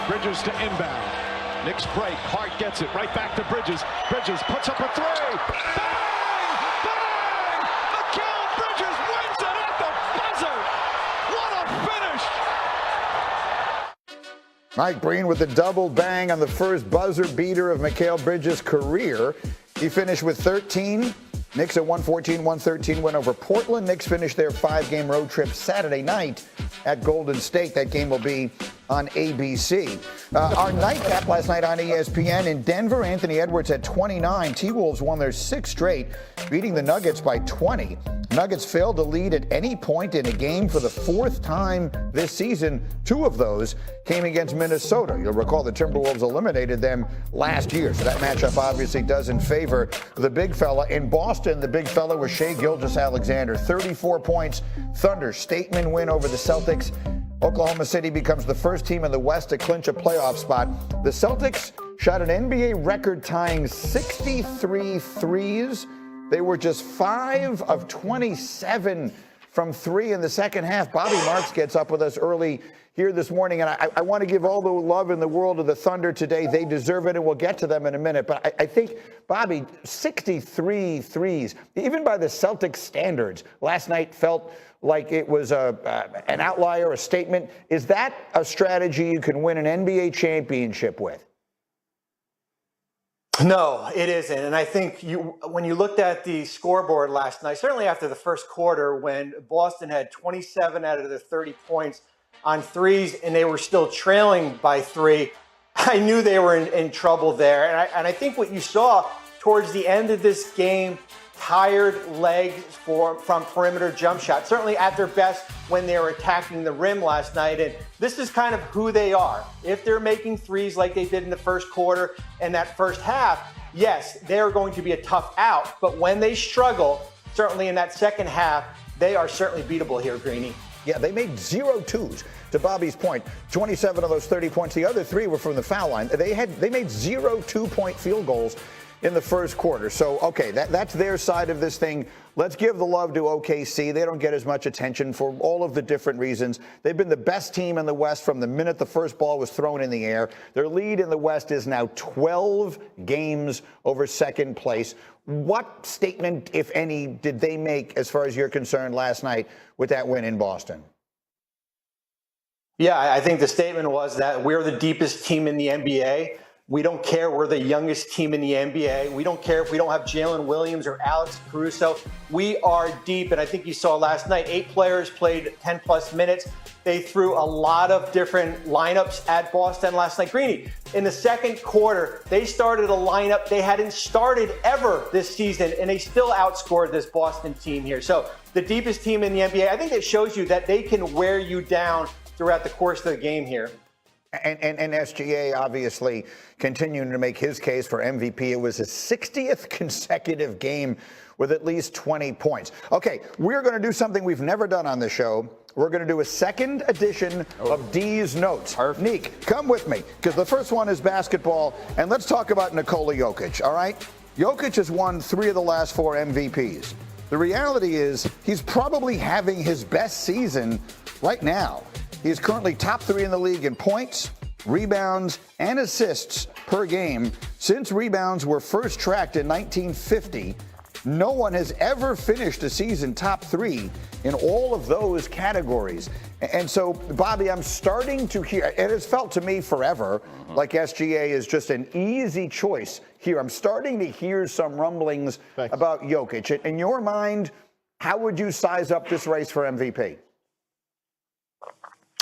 Bridges to inbound. Knicks break. Hart gets it right back to Bridges. Bridges puts up a three. Bang! Bang! Mikal Bridges wins it at the buzzer. What a finish! Mike Breen with the double bang on the first buzzer beater of Mikal Bridges' career. He finished with 13. Knicks at 114-113 win over Portland. Knicks finished their 5-game road trip Saturday night at Golden State. That game will be on ABC. Our nightcap last night on ESPN in Denver, Anthony Edwards at 29. T-Wolves won their 6th straight, beating the Nuggets by 20. Nuggets failed to lead at any point in a game for the 4th time this season. 2 of those came against Minnesota. You'll recall the Timberwolves eliminated them last year, so that matchup obviously doesn't favor the big fella. In Boston, the big fella was Shai Gilgeous-Alexander, 34 points. Thunder statement win over the Celtics. Oklahoma City becomes the first team in the West to clinch a playoff spot. The Celtics shot an NBA record-tying 63 threes. They were just 5 of 27 from 3 in the second half. Bobby Marks gets up with us early here this morning, and I want to give all the love in the world to the Thunder today. They deserve it, and we'll get to them in a minute. But I think, Bobby, 63 threes, even by the Celtics standards, last night felt like it was an outlier, a statement. Is that a strategy you can win an NBA championship with? No, it isn't. And I think when you looked at the scoreboard last night, certainly after the first quarter, when Boston had 27 out of the 30 points on threes and they were still trailing by 3, I knew they were in trouble there. And I think what you saw towards the end of this game, tired legs from perimeter jump shots, certainly at their best when they were attacking the rim last night. And this is kind of who they are. If they're making threes like they did in the first quarter and that first half, yes, they're going to be a tough out. But when they struggle, certainly in that second half, they are certainly beatable here, Greeny. Yeah, they made 0 twos. To Bobby's point, 27 of those 30 points. The other 3 were from the foul line. They made 0 2-point field goals in the first quarter. So, okay, that's their side of this thing. Let's give the love to OKC. They don't get as much attention for all of the different reasons. They've been the best team in the West from the minute the first ball was thrown in the air. Their lead in the West is now 12 games over second place. What statement, if any, did they make as far as you're concerned last night with that win in Boston? Yeah, I think the statement was that we're the deepest team in the NBA. We don't care. We're the youngest team in the NBA. We don't care if we don't have Jalen Williams or Alex Caruso. We are deep. And I think you saw last night, 8 players played 10-plus minutes. They threw a lot of different lineups at Boston last night. Greeny, in the second quarter, they started a lineup they hadn't started ever this season, and they still outscored this Boston team here. So the deepest team in the NBA, I think it shows you that they can wear you down throughout the course of the game here. And SGA obviously continuing to make his case for MVP. It was his 60th consecutive game with at least 20 points. Okay, we're going to do something we've never done on the show. We're going to do a second edition of D's Notes. Perfect. Neek, come with me, because the first one is basketball, and let's talk about Nikola Jokic, all right? Jokic has won 3 of the last 4 MVPs. The reality is he's probably having his best season right now. He is currently top 3 in the league in points, rebounds, and assists per game. Since rebounds were first tracked in 1950, no one has ever finished a season top 3 in all of those categories. And so, Bobby, I'm starting to hear, it has felt to me forever like SGA is just an easy choice here. I'm starting to hear some rumblings about Jokic. In your mind, how would you size up this race for MVP?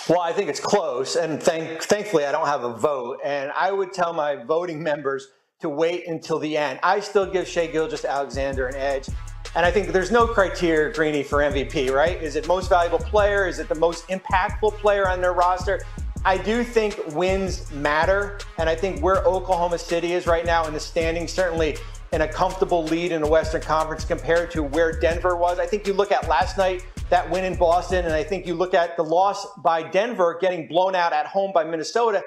Well, I think it's close, and thankfully I don't have a vote, and I would tell my voting members to wait until the end. I still give Shai Gilgeous-Alexander an edge, and I think there's no criteria, Greeny, for MVP, right? Is it most valuable player? Is it the most impactful player on their roster? I do think wins matter, and I think where Oklahoma City is right now in the standings, certainly in a comfortable lead in the Western Conference compared to where Denver was. I think you look at last night, that win in Boston, and I think you look at the loss by Denver getting blown out at home by Minnesota.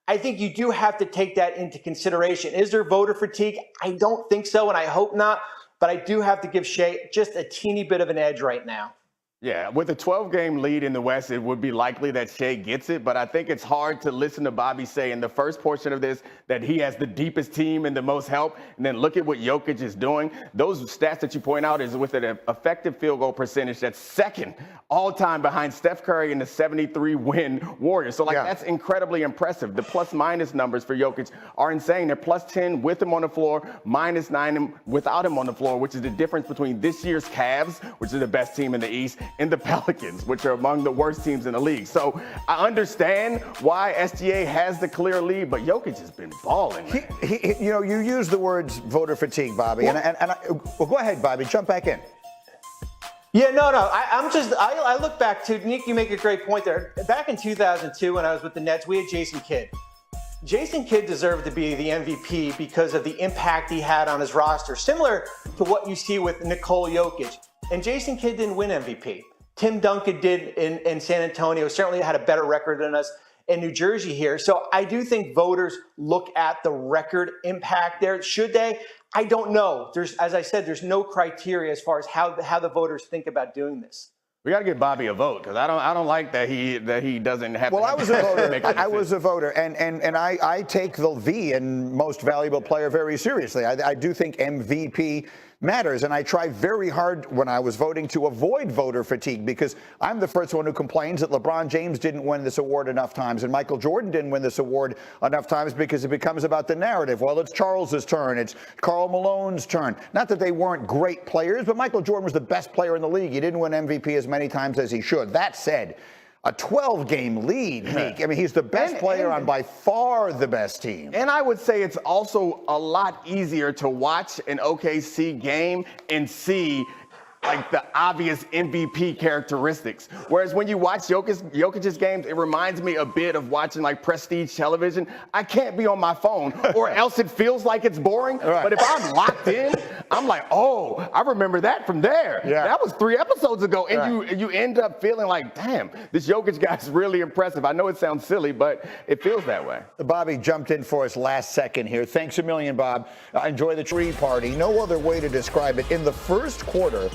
I think you do have to take that into consideration. Is there voter fatigue? I don't think so, and I hope not, but I do have to give Shai just a teeny bit of an edge right now. Yeah, with a 12-game lead in the West, it would be likely that Shea gets it, but I think it's hard to listen to Bobby say in the first portion of this that he has the deepest team and the most help, and then look at what Jokic is doing. Those stats that you point out is with an effective field goal percentage that's second all-time behind Steph Curry and the 73-win Warriors. So, that's incredibly impressive. The plus-minus numbers for Jokic are insane. They're plus 10 with him on the floor, minus 9 without him on the floor, which is the difference between this year's Cavs, which is the best team in the East, and the Pelicans, which are among the worst teams in the league. So I understand why SGA has the clear lead, but Jokic has been balling. You use the words voter fatigue, Bobby, well, go ahead, Bobby, jump back in. Yeah, no. I look back to, Nick, you make a great point there. Back in 2002, when I was with the Nets, we had Jason Kidd. Jason Kidd deserved to be the MVP because of the impact he had on his roster, similar to what you see with Nikola Jokic. And Jason Kidd didn't win MVP. Tim Duncan did in San Antonio, certainly had a better record than us in New Jersey here. So I do think voters look at the record impact there. Should they? I don't know. As I said, there's no criteria as far as how the voters think about doing this. We got to give Bobby a vote because I don't like that he doesn't have. Well, I was a voter. I was a voter, and I take the V in most valuable player very seriously. I do think MVP matters, and I try very hard when I was voting to avoid voter fatigue because I'm the first one who complains that LeBron James didn't win this award enough times and Michael Jordan didn't win this award enough times because it becomes about the narrative. Well, it's Charles's turn. It's Karl Malone's turn. Not that they weren't great players, but Michael Jordan was the best player in the league. He didn't win MVP as many times as he should. That said, a 12-game lead, Meek. I mean, he's the best player on by far the best team. And I would say it's also a lot easier to watch an OKC game and see the obvious MVP characteristics. Whereas when you watch Jokic's games, it reminds me a bit of watching prestige television. I can't be on my phone or else it feels like it's boring. Right. But if I'm locked in, I'm like, oh, I remember that from there. Yeah. That was 3 episodes ago. And you end up feeling like, damn, this Jokic guy's really impressive. I know it sounds silly, but it feels that way. Bobby jumped in for us last second here. Thanks a million, Bob. Enjoy the tree party. No other way to describe it. In the first quarter,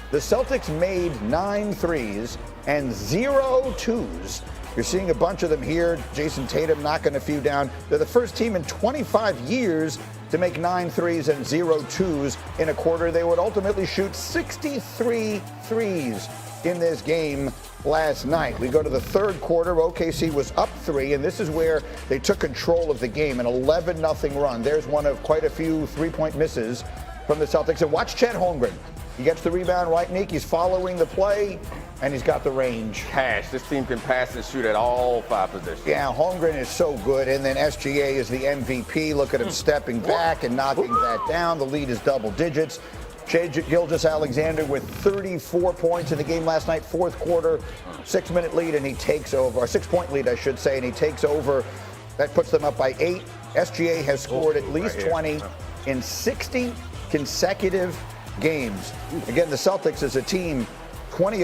the Celtics made 9 threes and 0 twos. You're seeing a bunch of them here. Jason Tatum knocking a few down. They're the first team in 25 years to make 9 threes and 0 twos in a quarter. They would ultimately shoot 63 threes in this game last night. We go to the third quarter. OKC was up 3, and this is where they took control of the game, an 11-0 run. There's one of quite a few three-point misses from the Celtics. And watch Chet Holmgren. He gets the rebound right, Nick. He's following the play, and he's got the range. Cash. This team can pass and shoot at all 5 positions. Yeah, Holmgren is so good. And then SGA is the MVP. Look at him stepping back and knocking that down. The lead is double digits. Shai Gilgeous-Alexander with 34 points in the game last night, fourth quarter, 6-minute lead, and he takes over, or 6-point lead, I should say, and he takes over. That puts them up by 8. SGA has scored at least 20 in 60 consecutive games. Again, the Celtics as a team, 20